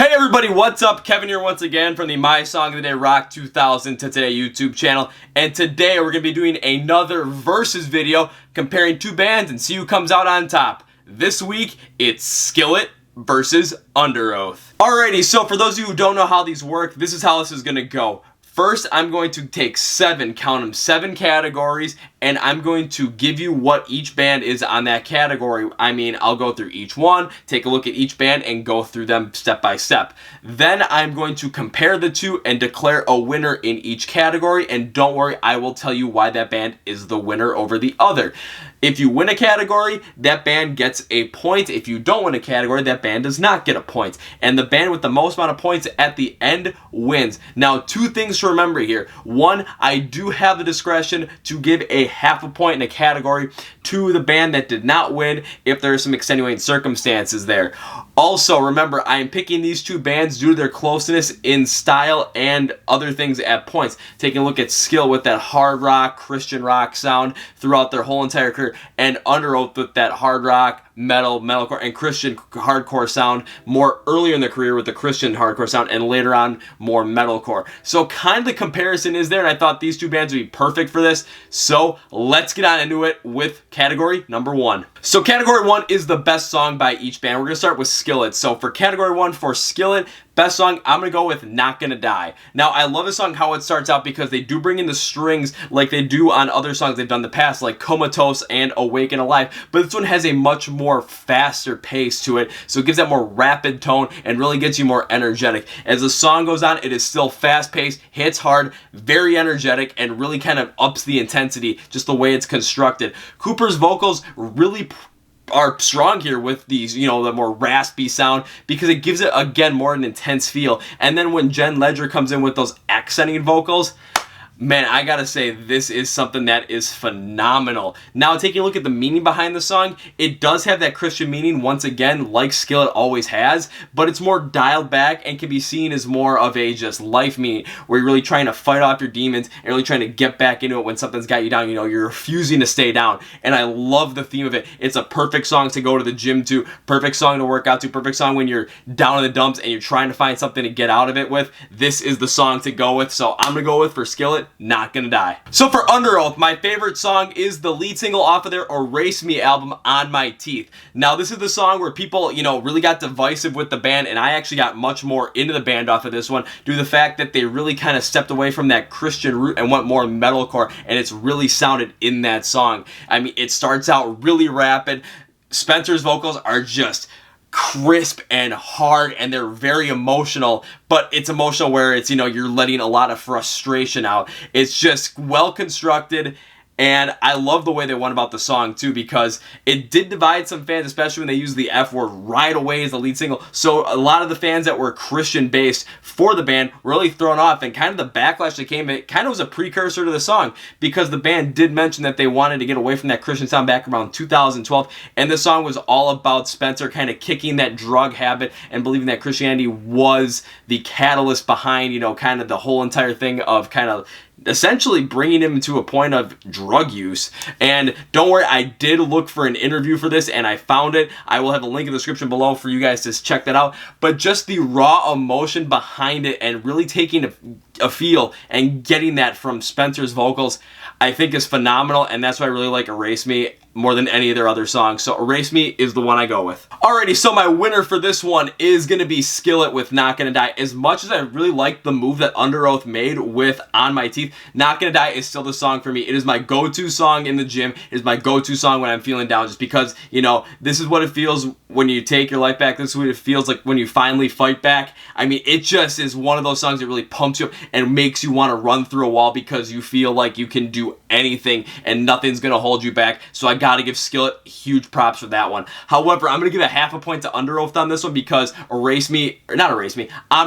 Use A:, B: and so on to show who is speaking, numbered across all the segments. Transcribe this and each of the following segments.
A: Hey everybody, what's up? Kevin here once again from the My Song of the Day Rock 2000 to Today YouTube channel. And today we're going to be doing another versus video comparing two bands and see who comes out on top. This week, it's Skillet versus Underoath. Alrighty, so for those of you who don't know how these work, this is how this is going to go. First, I'm going to take seven categories, and I'm going to give you what each band is on that category. I mean, I'll go through each one, take a look at each band, and go through them step by step. Then I'm going to compare the two and declare a winner in each category, and don't worry, I will tell you why that band is the winner over the other. If you win a category, that band gets a point. If you don't win a category, that band does not get a point. And the band with the most amount of points at the end wins. Now, two things to remember here. One, I do have the discretion to give a half a point in a category to the band that did not win if there are some extenuating circumstances there. Also, remember, I am picking these two bands due to their closeness in style and other things at points. Taking a look at Skillet with that hard rock, Christian rock sound throughout their whole entire career, and Underoath with that hard rock, metalcore, and Christian hardcore sound more earlier in their career with the Christian hardcore sound, and later on more metalcore. So kind of the comparison is there, and I thought these two bands would be perfect for this. So let's get on into it with category number one. So category one is the best song by each band. We're going to start with Skillet. So for category one for Skillet, best song, I'm going to go with Not Gonna Die. Now, I love this song how it starts out because they do bring in the strings like they do on other songs they've done in the past, like Comatose and Awake and Alive, but this one has a much more faster pace to it, so it gives that more rapid tone and really gets you more energetic. As the song goes on, it is still fast-paced, hits hard, very energetic, and really kind of ups the intensity just the way it's constructed. Cooper's vocals really are strong here with these, the more raspy sound, because it gives it, again, more an intense feel. And then when Jen Ledger comes in with those accenting vocals, man, I gotta say, this is something that is phenomenal. Now, taking a look at the meaning behind the song, it does have that Christian meaning, once again, like Skillet always has, but it's more dialed back and can be seen as more of a just life meaning, where you're really trying to fight off your demons and really trying to get back into it when something's got you down. You're refusing to stay down, and I love the theme of it. It's a perfect song to go to the gym to, perfect song to work out to, perfect song when you're down in the dumps and you're trying to find something to get out of it with. This is the song to go with, so I'm gonna go with, for Skillet, Not Gonna Die. So for Underoath, my favorite song is the lead single off of their Erase Me album, On My Teeth. Now, this is the song where people, really got divisive with the band, and I actually got much more into the band off of this one due to the fact that they really kind of stepped away from that Christian root and went more metalcore, and it's really sounded in that song. I mean, it starts out really rapid. Spencer's vocals are just crisp and hard, and they're very emotional, but it's emotional where it's, you're letting a lot of frustration out. It's just well constructed, and I love the way they went about the song too, because it did divide some fans, especially when they used the F word right away as the lead single. So a lot of the fans that were Christian based for the band were really thrown off, and kind of the backlash that came, it kind of was a precursor to the song, because the band did mention that they wanted to get away from that Christian sound back around 2012, and the song was all about Spencer kind of kicking that drug habit and believing that Christianity was the catalyst behind, kind of the whole entire thing of kind of essentially bringing him to a point of drug use. And don't worry, I did look for an interview for this, and I found it. I will have a link in the description below for you guys to check that out. But just the raw emotion behind it and really taking a feel and getting that from Spencer's vocals, I think is phenomenal, and that's why I really like Erase Me more than any of their other songs. So Erase Me is the one I go with. Alrighty, so my winner for this one is going to be Skillet with Not Gonna Die. As much as I really like the move that Underoath made with On My Teeth, Not Gonna Die is still the song for me. It is my go-to song in the gym. It is my go-to song when I'm feeling down, just because, this is what it feels when you take your life back. This is what it feels like when you finally fight back. I mean, it just is one of those songs that really pumps you up and makes you want to run through a wall, because you feel like you can do anything and nothing's going to hold you back. So I gotta give Skillet huge props for that one. However, I'm gonna give a half a point to Underoath on this one, because On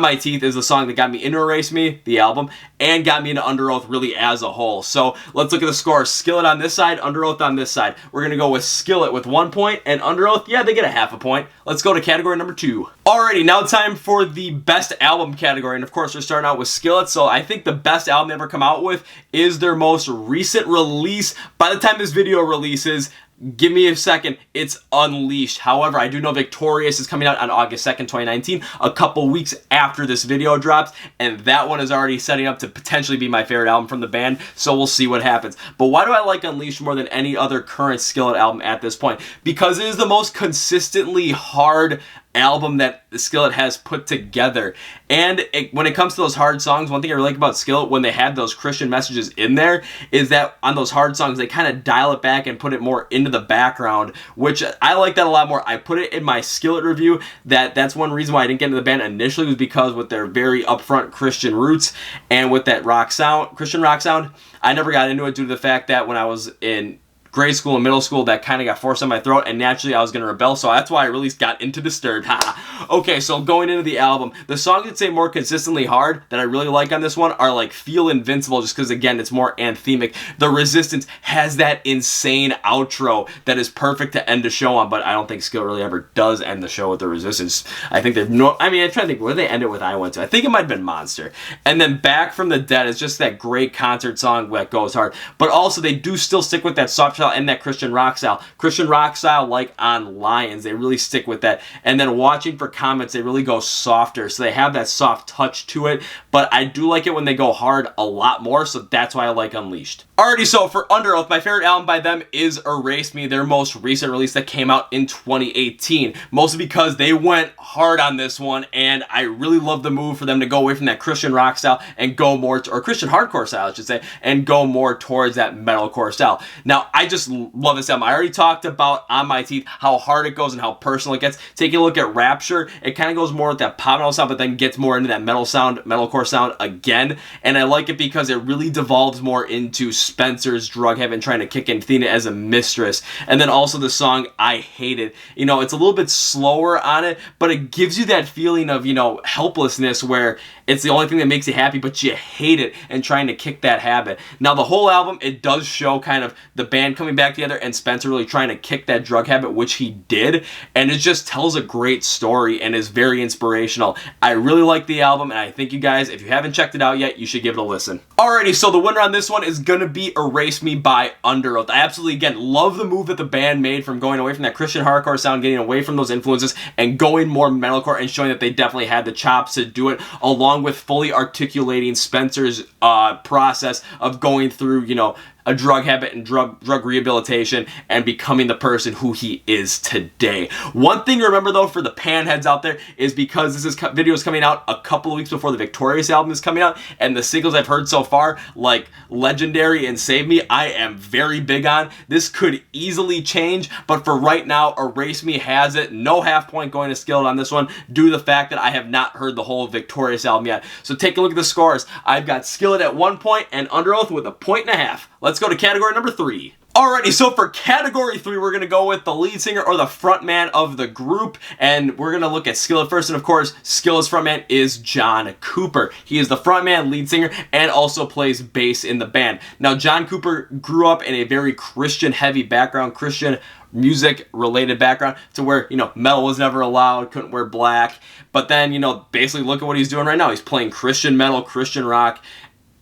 A: My Teeth is the song that got me into Erase Me, the album, and got me into Underoath really as a whole. So let's look at the score. Skillet on this side, Underoath on this side. We're gonna go with Skillet with 1 point, and Underoath, yeah, they get a half a point. Let's go to category number 2. Alrighty, now time for the best album category, and of course we're starting out with Skillet, so I think the best album they ever come out with is their most recent release. By the time this video releases, Give me a second, it's Unleashed. However, I do know Victorious is coming out on August 2nd, 2019, a couple weeks after this video drops, and that one is already setting up to potentially be my favorite album from the band, so we'll see what happens. But why do I like Unleashed more than any other current Skillet album at this point? Because it is the most consistently hard album that Skillet has put together. And when it comes to those hard songs, one thing I really like about Skillet when they had those Christian messages in there is that on those hard songs they kind of dial it back and put it more into the background, which I like that a lot more. I put it in my Skillet review that's one reason why I didn't get into the band initially, was because with their very upfront Christian roots and with that rock sound, Christian rock sound, I never got into it due to the fact that when I was in grade school and middle school, that kind of got forced on my throat, and naturally I was going to rebel, so that's why I really got into Disturbed. Okay, so going into the album, the songs that say more consistently hard that I really like on this one are like Feel Invincible, just because again it's more anthemic. The Resistance has that insane outro that is perfect to end the show on, but I don't think Skillet really ever does end the show with The Resistance. I think they've no, I mean, I'm trying to think where they end it with. I went to, I think it might have been Monster. And then Back from the Dead is just that great concert song that goes hard, but also they do still stick with that soft style and that Christian rock style like on Lions, they really stick with that. And then Watching for Comets, they really go softer, so they have that soft touch to it, but I do like it when they go hard a lot more, so that's why I like Unleashed. Alrighty, so for Underoath, my favorite album by them is Erase Me, their most recent release that came out in 2018, mostly because they went hard on this one, and I really love the move for them to go away from that Christian rock style and go more, or Christian hardcore style I should say, and go more towards that metalcore style. Now, I just love this album. I already talked about On My Teeth, how hard it goes and how personal it gets. Taking a look at Rapture, it kind of goes more with that pop metal sound, but then gets more into that metal sound, metalcore sound again, and I like it because it really devolves more into Spencer's drug habit and trying to kick in Athena as a mistress. And then also the song I Hate It. You know, it's a little bit slower on it, but it gives you that feeling of, you know, helplessness where it's the only thing that makes you happy, but you hate it and trying to kick that habit. Now, the whole album, it does show kind of the band coming back together and Spencer really trying to kick that drug habit, which he did, and it just tells a great story and is very inspirational. I really like the album, and I think you guys, if you haven't checked it out yet, you should give it a listen. Alrighty, so the winner on this one is gonna be Erase Me by Underoath. I absolutely, again, love the move that the band made from going away from that Christian hardcore sound, getting away from those influences, and going more metalcore and showing that they definitely had the chops to do it, along with fully articulating Spencer's process of going through, you know, a drug habit and drug rehabilitation and becoming the person who he is today. One thing to remember though for the panheads out there is because this video is coming out a couple of weeks before the Victorious album is coming out, and the singles I've heard so far, like Legendary and Save Me, I am very big on. This could easily change, but for right now, Erase Me has it. No half point going to Skillet on this one due to the fact that I have not heard the whole Victorious album yet. So take a look at the scores. I've got Skillet at 1 point and Underoath with a 1.5. Let's go to category number 3. Alrighty, so for category 3, we're going to go with the lead singer or the frontman of the group, and we're going to look at Skillet first, and of course, Skillet's frontman is John Cooper. He is the frontman, lead singer, and also plays bass in the band. Now, John Cooper grew up in a very Christian-heavy background, Christian music-related background, to where, you know, metal was never allowed, couldn't wear black, but then, you know, basically look at what he's doing right now. He's playing Christian metal, Christian rock,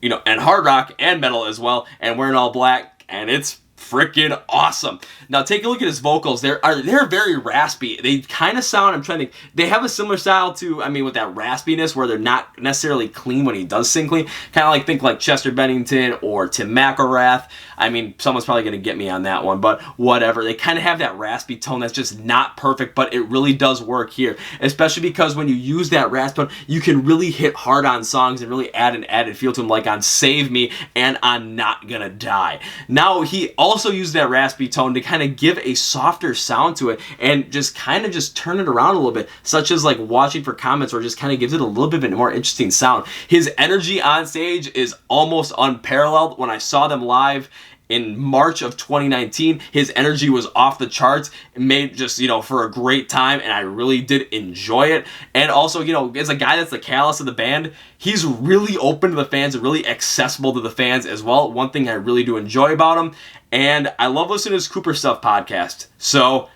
A: you know, and hard rock and metal as well, and wearing all black, and it's freaking awesome. Now take a look at his vocals. They're very raspy. They kind of sound, I'm trying to think, they have a similar style to, I mean, with that raspiness where they're not necessarily clean when he does sing clean. Kind of like, think like Chester Bennington or Tim McElrath. I mean, someone's probably going to get me on that one, but whatever. They kind of have that raspy tone that's just not perfect, but it really does work here, especially because when you use that rasp tone, you can really hit hard on songs and really add an added feel to them, like on Save Me and on Not Gonna Die. Now, he also used that raspy tone to kind of give a softer sound to it and just kind of just turn it around a little bit, such as like Watching for Comets, where it just kind of gives it a little bit of a more interesting sound. His energy on stage is almost unparalleled. When I saw them live in March of 2019, his energy was off the charts. It made just, you know, for a great time, and I really did enjoy it. And also, you know, as a guy that's the callous of the band, he's really open to the fans and really accessible to the fans as well. One thing I really do enjoy about him. And I love listening to his Cooper Stuff podcast. So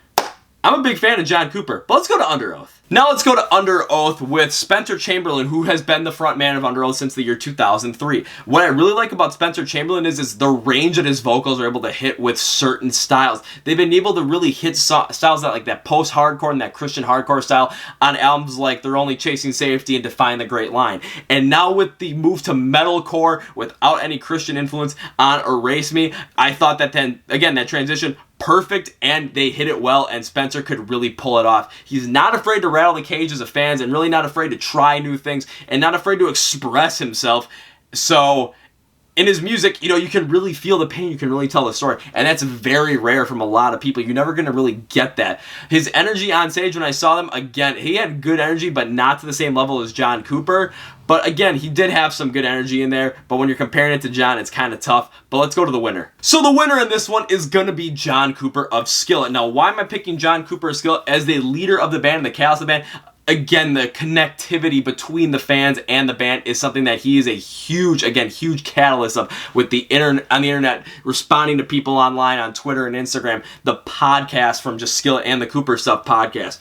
A: I'm a big fan of John Cooper, but let's go to Underoath. Now let's go to Underoath with Spencer Chamberlain, who has been the front man of Underoath since the year 2003. What I really like about Spencer Chamberlain is the range that his vocals are able to hit with certain styles. They've been able to really hit styles that like that post-hardcore and that Christian hardcore style on albums like They're Only Chasing Safety and Define the Great Line. And now with the move to metalcore without any Christian influence on Erase Me, I thought that then, again, that transition, perfect, and they hit it well, and Spencer could really pull it off. He's not afraid to rattle the cages of fans and really not afraid to try new things and not afraid to express himself. So in his music, you can really feel the pain, you can really tell the story, and that's very rare from a lot of people. You're never going to really get that. His energy on stage, when I saw them, again, he had good energy, but not to the same level as John Cooper. But again, he did have some good energy in there, but when you're comparing it to John, it's kind of tough. But let's go to the winner. So the winner in this one is going to be John Cooper of Skillet. Now, why am I picking John Cooper of Skillet as the leader of the band, the catalyst of the band? Again, the connectivity between the fans and the band is something that he is a huge catalyst of, with the on the internet, responding to people online on Twitter and Instagram, the podcast from just Skillet and the Cooper Stuff podcast.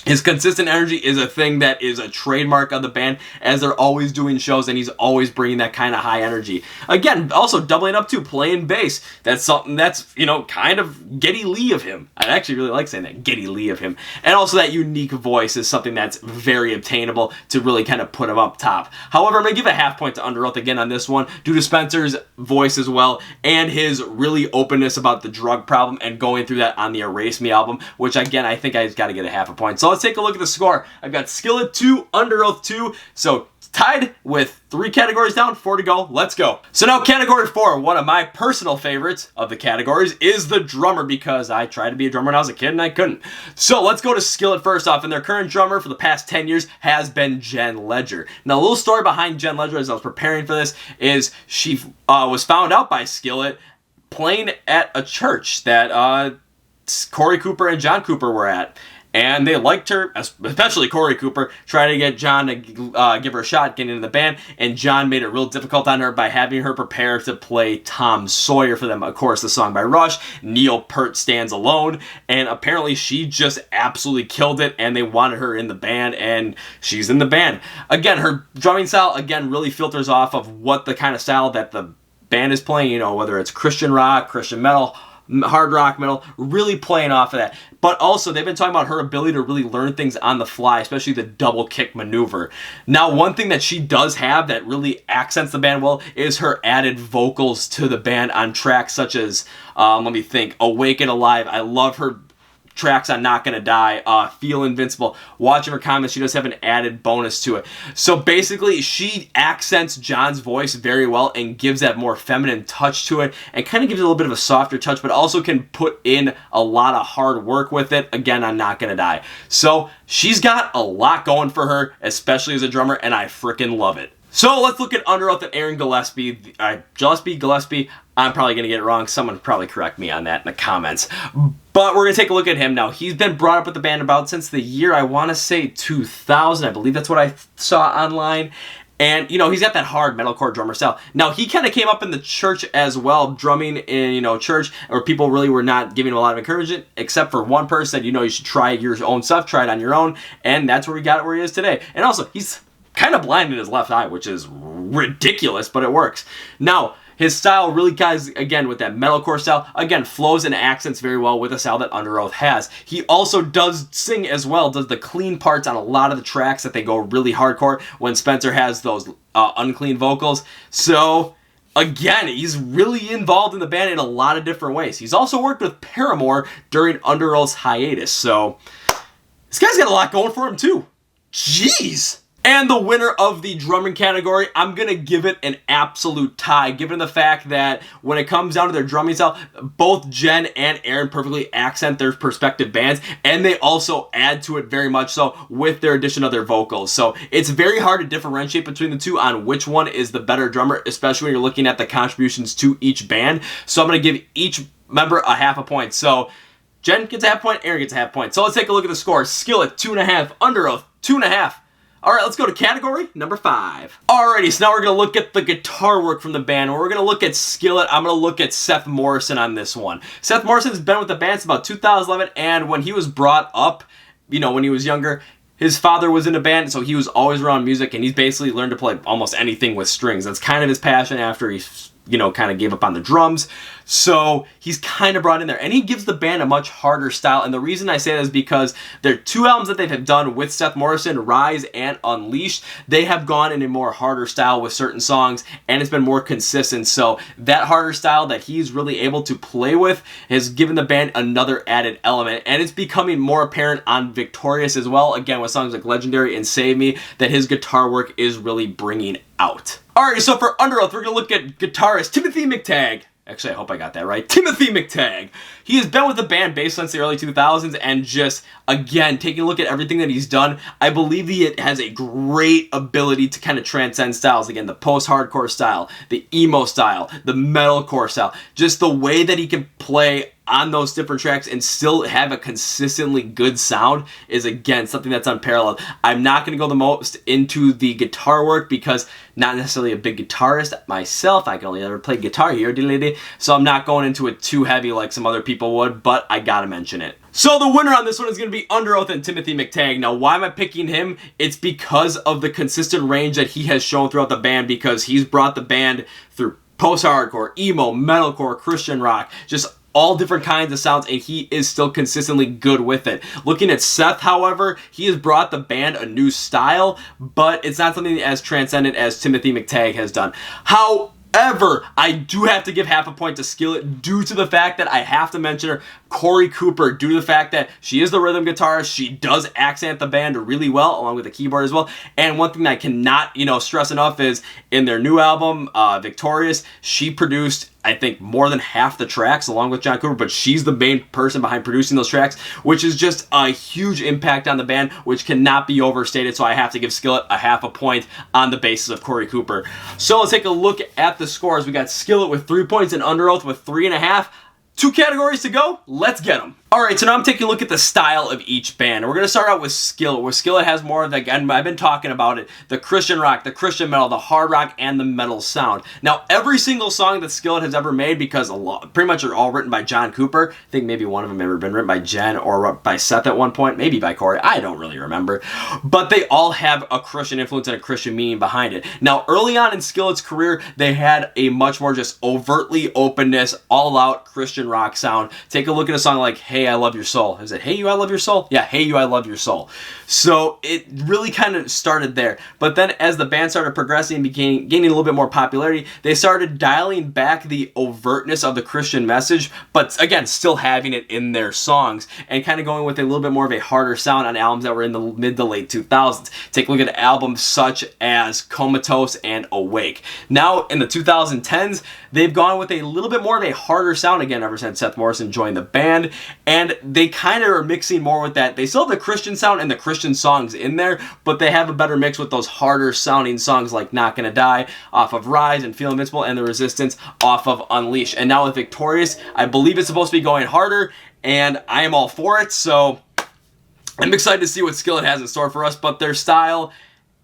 A: His consistent energy is a thing that is a trademark of the band, as they're always doing shows and he's always bringing that kind of high energy. Again, also doubling up too, playing bass. That's something that's, kind of Geddy Lee of him. I actually really like saying that, Geddy Lee of him. And also that unique voice is something that's very obtainable to really kind of put him up top. However, I'm going to give a half point to Underoath again on this one, due to Spencer's voice as well, and his really openness about the drug problem and going through that on the Erase Me album, which again, I think I just got to get a half a point. So let's take a look at the score. I've got Skillet 2, Underoath 2, so tied with 3 categories down, 4 to go. Let's go. So now category 4, one of my personal favorites of the categories is the drummer, because I tried to be a drummer when I was a kid and I couldn't. So let's go to Skillet first off, and their current drummer for the past 10 years has been Jen Ledger. Now, a little story behind Jen Ledger as I was preparing for this is she was found out by Skillet playing at a church that Corey Cooper and John Cooper were at. And they liked her, especially Corey Cooper, trying to get John to give her a shot getting into the band, and John made it real difficult on her by having her prepare to play Tom Sawyer for them. Of course, the song by Rush, Neil Peart Stands Alone, and apparently she just absolutely killed it, and they wanted her in the band, and she's in the band. Again, her drumming style, really filters off of what the kind of style that the band is playing, whether it's Christian rock, Christian metal, hard rock metal, really playing off of that. But also, they've been talking about her ability to really learn things on the fly, especially the double kick maneuver. Now, one thing that she does have that really accents the band well is her added vocals to the band on tracks such as, let me think, Awake and Alive. I love her tracks on Not Gonna Die, Feel Invincible. Watching her comments, she does have an added bonus to it. So basically, she accents John's voice very well and gives that more feminine touch to it, and kind of gives it a little bit of a softer touch, but also can put in a lot of hard work with it, again, on Not Gonna Die. So she's got a lot going for her, especially as a drummer, and I freaking love it. So let's look at Underoath and Aaron Gillespie. Gillespie. I'm probably going to get it wrong. Someone probably correct me on that in the comments. But we're going to take a look at him now. He's been brought up with the band about since the year, I want to say 2000. I believe that's what I saw online. And, he's got that hard metalcore drummer style. Now, he kind of came up in the church as well, drumming in, church, where people really were not giving him a lot of encouragement, except for one person said, you should try your own stuff, try it on your own. And that's where we got it where he is today. And also, he's kind of blind in his left eye, which is ridiculous, but it works. Now, his style really, guys, again, with that metalcore style, again, flows and accents very well with a style that Underoath has. He also does sing as well, does the clean parts on a lot of the tracks that they go really hardcore when Spencer has those unclean vocals. So, again, he's really involved in the band in a lot of different ways. He's also worked with Paramore during Underoath's hiatus. So, this guy's got a lot going for him, too. Jeez! And the winner of the drumming category, I'm going to give it an absolute tie, given the fact that when it comes down to their drumming style, both Jen and Aaron perfectly accent their respective bands, and they also add to it very much so with their addition of their vocals. So it's very hard to differentiate between the two on which one is the better drummer, especially when you're looking at the contributions to each band. So I'm going to give each member a half a point. So Jen gets a half point, Aaron gets a half point. So let's take a look at the score. Skillet, 2.5. Underoath, 2.5. Alright, let's go to category number 5. Alrighty, so now we're going to look at the guitar work from the band. We're going to look at Skillet. I'm going to look at Seth Morrison on this one. Seth Morrison's been with the band since about 2011, and when he was brought up, you know, when he was younger, his father was in a band, so he was always around music, and he's basically learned to play almost anything with strings. That's kind of his passion after he, you know, kind of gave up on the drums. So he's kind of brought in there, and he gives the band a much harder style. And the reason I say that is because there are 2 albums that they've done with Seth Morrison, Rise and Unleashed. They have gone in a more harder style with certain songs, and it's been more consistent. So that harder style that he's really able to play with has given the band another added element, and it's becoming more apparent on Victorious as well. Again, with songs like Legendary and Save Me, that his guitar work is really bringing out. Alright, so for Underoath, we're going to look at guitarist Timothy McTagg. Actually, I hope I got that right. Timothy McTagg. He has been with the band basically since the early 2000s, and just, again, taking a look at everything that he's done, I believe he has a great ability to kind of transcend styles. Again, the post-hardcore style, the emo style, the metalcore style. Just the way that he can play on those different tracks and still have a consistently good sound is, again, something that's unparalleled. I'm not going to go the most into the guitar work because not necessarily a big guitarist myself. I can only ever play guitar here, so I'm not going into it too heavy like some other people would, but I gotta mention it. So the winner on this one is going to be Underoath and Timothy McTagg. Now, why am I picking him? It's because of the consistent range that he has shown throughout the band, because he's brought the band through post-hardcore, emo, metalcore, Christian rock, just all different kinds of sounds, and he is still consistently good with it. Looking at Seth, however, he has brought the band a new style, but it's not something as transcendent as Timothy McTagg has done. However, I do have to give half a point to Skillet due to the fact that I have to mention her, Corey Cooper, due to the fact that she is the rhythm guitarist. She does accent the band really well, along with the keyboard as well. And one thing that I cannot, stress enough is in their new album, Victorious, she produced, I think, more than half the tracks along with John Cooper, but she's the main person behind producing those tracks, which is just a huge impact on the band, which cannot be overstated. So I have to give Skillet a half a point on the basis of Corey Cooper. So let's take a look at the scores. We got Skillet with 3 points and Underoath with 3.5. 2 categories to go. Let's get them. Alright, so now I'm taking a look at the style of each band. We're going to start out with Skillet, where Skillet has more of the, again, I've been talking about it, the Christian rock, the Christian metal, the hard rock, and the metal sound. Now, every single song that Skillet has ever made, because pretty much are all written by John Cooper. I think maybe one of them ever been written by Jen or by Seth at one point, maybe by Corey. I don't really remember. But they all have a Christian influence and a Christian meaning behind it. Now, early on in Skillet's career, they had a much more just overtly openness, all-out Christian rock sound. Take a look at a song like Hey, I Love Your Soul. Is it Hey You, I Love Your Soul? Yeah, Hey You, I Love Your Soul. So it really kind of started there. But then as the band started progressing and gaining a little bit more popularity, they started dialing back the overtness of the Christian message, but again, still having it in their songs and kind of going with a little bit more of a harder sound on albums that were in the mid to late 2000s. Take a look at albums such as Comatose and Awake. Now in the 2010s, they've gone with a little bit more of a harder sound again ever since Seth Morrison joined the band, and they kind of are mixing more with that. They still have the Christian sound and the Christian songs in there, but they have a better mix with those harder sounding songs like Not Gonna Die off of Rise and Feel Invincible, and The Resistance off of Unleashed. And now with Victorious, I believe it's supposed to be going harder, and I am all for it, so I'm excited to see what Skillet has in store for us. But their style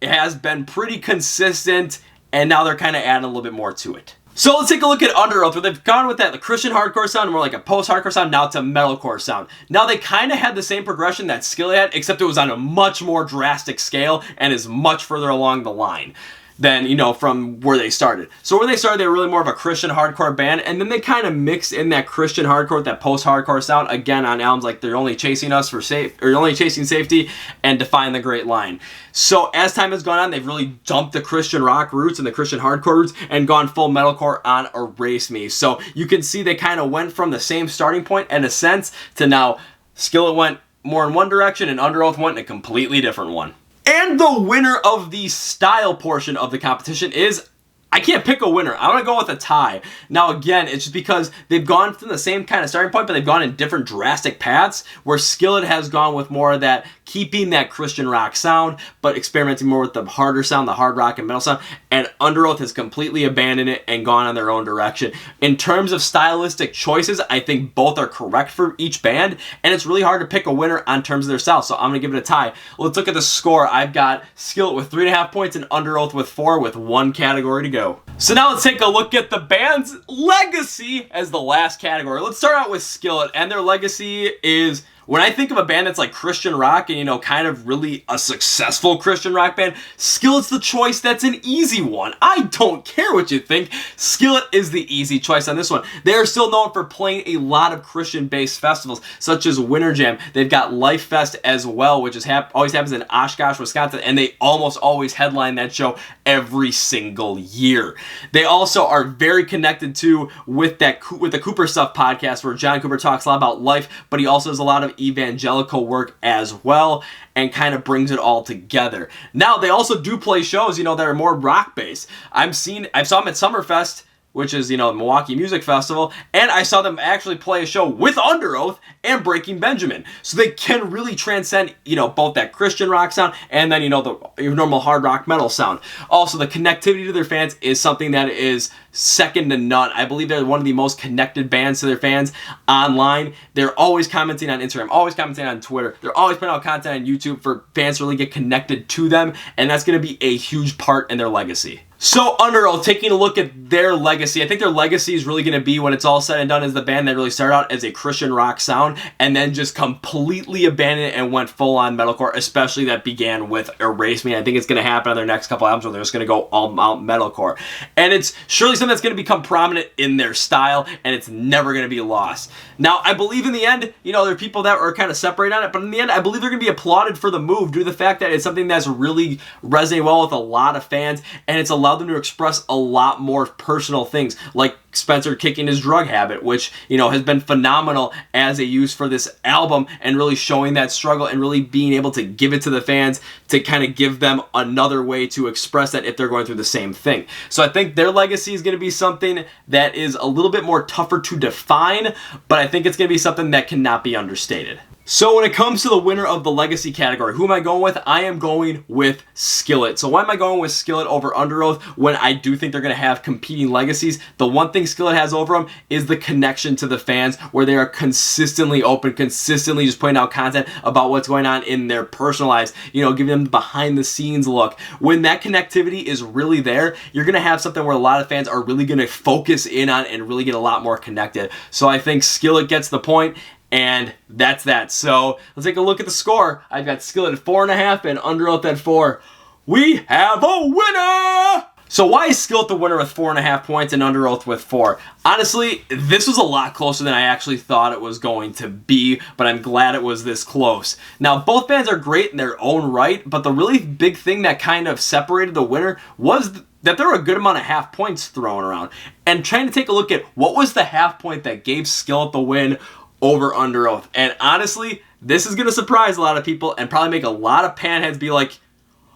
A: has been pretty consistent, and now they're kind of adding a little bit more to it. So let's take a look at Underoath, where they've gone with that, the Christian hardcore sound, more like a post-hardcore sound, now it's a metalcore sound. Now they kind of had the same progression that Skillet had, except it was on a much more drastic scale and is much further along the line than, from where they started. So where they started, they were really more of a Christian hardcore band, and then they kind of mixed in that Christian hardcore with that post-hardcore sound, again on albums like They're Only Chasing Us for Only Chasing Safety and Define the Great Line. So as time has gone on, they've really dumped the Christian rock roots and the Christian hardcore roots and gone full metalcore on Erase Me. So you can see they kind of went from the same starting point in a sense to now Skillet went more in one direction and Underoath went in a completely different one. And the winner of the style portion of the competition is I can't pick a winner. I'm going to go with a tie. Now, again, it's just because they've gone from the same kind of starting point, but they've gone in different drastic paths, where Skillet has gone with more of that, keeping that Christian rock sound, but experimenting more with the harder sound, the hard rock and metal sound, and Underoath has completely abandoned it and gone on their own direction. In terms of stylistic choices, I think both are correct for each band, and it's really hard to pick a winner on terms of their style, so I'm going to give it a tie. Let's look at the score. I've got Skillet with 3.5 points and Underoath with 4, with one category to go. So now let's take a look at the band's legacy as the last category. Let's start out with Skillet, and their legacy is, when I think of a band that's like Christian rock and, you know, kind of really a successful Christian rock band, Skillet's the choice that's an easy one. I don't care what you think. Skillet is the easy choice on this one. They are still known for playing a lot of Christian-based festivals, such as Winter Jam. They've got Life Fest as well, which is always happens in Oshkosh, Wisconsin, and they almost always headline that show every single year. They also are very connected to with the Cooper Stuff podcast, where John Cooper talks a lot about life, but he also does a lot of evangelical work as well, and kind of brings it all together. Now, they also do play shows, you know, that are more rock based. I saw them at Summerfest, which is, you know, the Milwaukee Music Festival, and I saw them actually play a show with Underoath and Breaking Benjamin. So they can really transcend, you know, both that Christian rock sound and then, you know, the normal hard rock metal sound. Also, the connectivity to their fans is something that is second to none. I believe they're one of the most connected bands to their fans online. They're always commenting on Instagram, always commenting on Twitter. They're always putting out content on YouTube for fans to really get connected to them, and that's going to be a huge part in their legacy. So Underoath, taking a look at their legacy, I think their legacy is really going to be, when it's all said and done, as the band that really started out as a Christian rock sound and then just completely abandoned it and went full on metalcore, especially that began with Erase Me. I think it's going to happen on their next couple albums where they're just going to go all out metalcore. And it's surely something that's going to become prominent in their style, and it's never going to be lost. Now, I believe in the end, you know, there are people that are kind of separated on it, but in the end, I believe they're going to be applauded for the move due to the fact that it's something that's really resonating well with a lot of fans, and it's allowed them to express a lot more personal things, like Spencer kicking his drug habit, which, you know, has been phenomenal as a use for this album, and really showing that struggle and really being able to give it to the fans to kind of give them another way to express that if they're going through the same thing. So I think their legacy is going to be something that is a little bit more tougher to define, but I think it's going to be something that cannot be understated. So when it comes to the winner of the legacy category, who am I going with? I am going with Skillet. So why am I going with Skillet over Underoath when I do think they're going to have competing legacies? The one thing Skillet has over them is the connection to the fans, where they are consistently open, consistently just putting out content about what's going on in their personal lives, you know, giving them the behind the scenes look. When that connectivity is really there, you're going to have something where a lot of fans are really going to focus in on and really get a lot more connected. So I think Skillet gets the point. And that's that. So let's take a look at the score. I've got Skillet at 4.5 and Underoath at 4. We have a winner! So why is Skillet the winner with 4.5 points and Underoath with 4? Honestly, this was a lot closer than I actually thought it was going to be, but I'm glad it was this close. Now, both bands are great in their own right, but the really big thing that kind of separated the winner was that there were a good amount of half points thrown around. And trying to take a look at what was the half point that gave Skillet the win over Underoath. And honestly, this is going to surprise a lot of people and probably make a lot of panheads be like,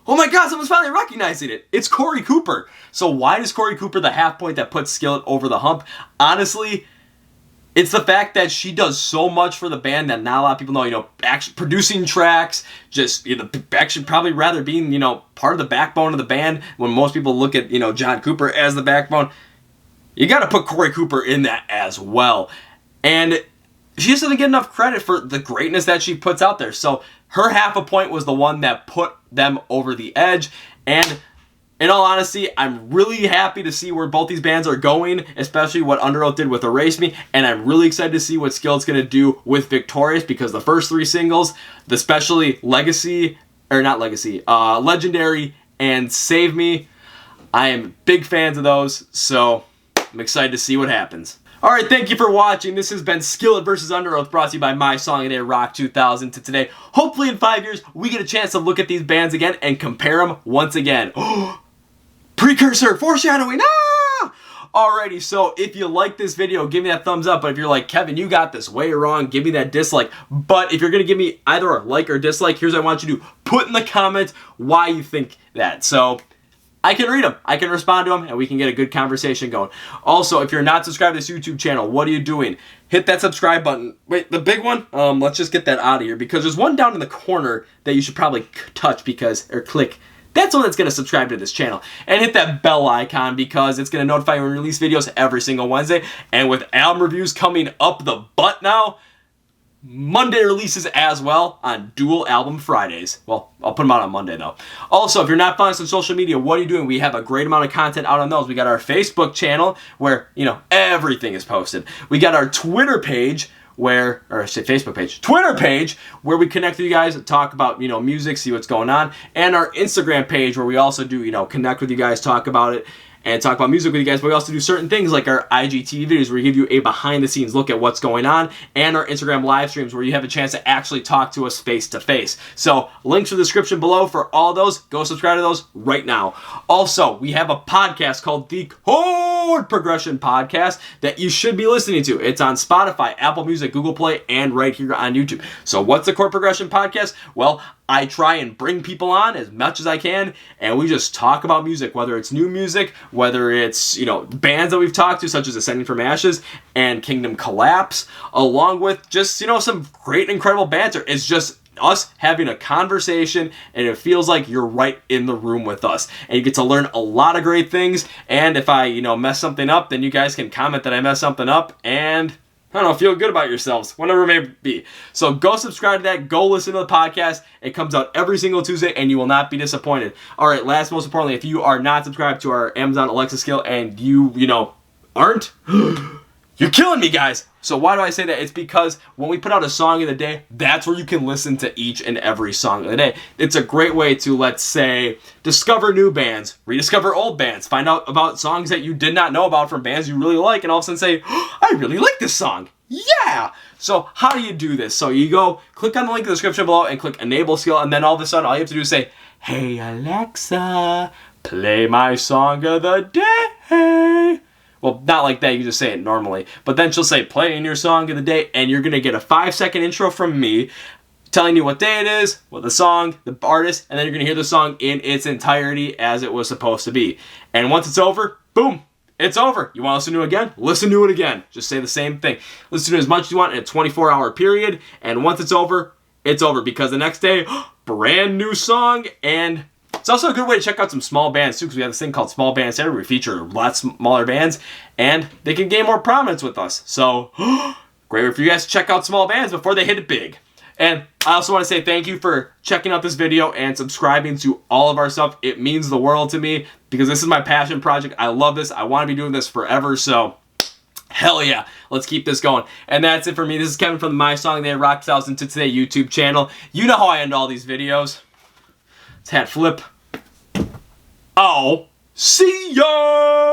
A: oh my god, someone's finally recognizing it. It's Corey Cooper. So why does Corey Cooper the half point that puts Skillet over the hump? Honestly, it's the fact that she does so much for the band that not a lot of people know. You know, actually producing tracks, just, you know, actually probably rather being, you know, part of the backbone of the band. When most people look at, you know, John Cooper as the backbone, you got to put Corey Cooper in that as well. And she just doesn't get enough credit for the greatness that she puts out there. So her half a point was the one that put them over the edge. And in all honesty, I'm really happy to see where both these bands are going, especially what Underoath did with Erase Me. And I'm really excited to see what Skillet's going to do with Victorious, because the first 3 singles, especially Legendary and Save Me, I am big fans of those. So I'm excited to see what happens. Alright, thank you for watching. This has been Skillet vs. Underoath, brought to you by My Song of the Day Rock 2000 to today. Hopefully in 5 years, we get a chance to look at these bands again and compare them once again. Precursor! Foreshadowing! Ah! Alrighty, so if you like this video, give me that thumbs up. But if you're like, Kevin, you got this way wrong, give me that dislike. But if you're going to give me either a like or dislike, here's what I want you to do. Put in the comments why you think that. So, I can read them, I can respond to them, and we can get a good conversation going. Also, if you're not subscribed to this YouTube channel, what are you doing? Hit that subscribe button. Wait, the big one? Let's just get that out of here, because there's one down in the corner that you should probably touch or click. That's the one that's going to subscribe to this channel. And hit that bell icon, because it's going to notify you when we release videos every single Wednesday. And with album reviews coming up the butt now, Monday releases as well on dual album Fridays. Well, I'll put them out on Monday though. Also, if you're not following us on social media, what are you doing? We have a great amount of content out on those. We got our Facebook channel where, everything is posted. We got our Twitter page Facebook page, Twitter page, where we connect with you guys and talk about, music, see what's going on. And our Instagram page where we also do, connect with you guys, talk about it, and talk about music with you guys, but we also do certain things like our IGTV videos where we give you a behind-the-scenes look at what's going on, and our Instagram live streams where you have a chance to actually talk to us face-to-face. So, links in the description below for all those. Go subscribe to those right now. Also, we have a podcast called the Chord Progression Podcast that you should be listening to. It's on Spotify, Apple Music, Google Play, and right here on YouTube. So, what's the Chord Progression Podcast? Well, I try and bring people on as much as I can, and we just talk about music, whether it's new music, whether it's, bands that we've talked to, such as Ascending from Ashes and Kingdom Collapse, along with just, some great, incredible banter. It's just us having a conversation, and it feels like you're right in the room with us, and you get to learn a lot of great things. And if I, mess something up, then you guys can comment that I messed something up, and I don't know, feel good about yourselves, whatever it may be. So go subscribe to that. Go listen to the podcast. It comes out every single Tuesday, and you will not be disappointed. All right, last, most importantly, if you are not subscribed to our Amazon Alexa skill and you, aren't, you're killing me, guys. So why do I say that? It's because when we put out a song of the day, that's where you can listen to each and every song of the day. It's a great way to, let's say, discover new bands, rediscover old bands, find out about songs that you did not know about from bands you really like, and all of a sudden say, oh, I really like this song. Yeah! So how do you do this? So you go, click on the link in the description below and click Enable Skill, and then all of a sudden all you have to do is say, hey Alexa, play my song of the day. Well, not like that, you just say it normally. But then she'll say, playing your song of the day, and you're going to get a 5-second intro from me telling you what day it is, what the song, the artist, and then you're going to hear the song in its entirety as it was supposed to be. And once it's over, boom, it's over. You want to listen to it again? Listen to it again. Just say the same thing. Listen to it as much as you want in a 24-hour period, and once it's over, because the next day, brand new song, and it's also a good way to check out some small bands too, because we have this thing called Small Band Center where we feature lots smaller bands, and they can gain more prominence with us. So, great way for you guys to check out small bands before they hit it big. And I also want to say thank you for checking out this video and subscribing to all of our stuff. It means the world to me, because this is my passion project. I love this. I want to be doing this forever, so hell yeah, let's keep this going. And that's it for me. This is Kevin from the My Song of the Day Rock 2000 to Today YouTube channel. You know how I end all these videos. It's hat flip. Oh, see ya!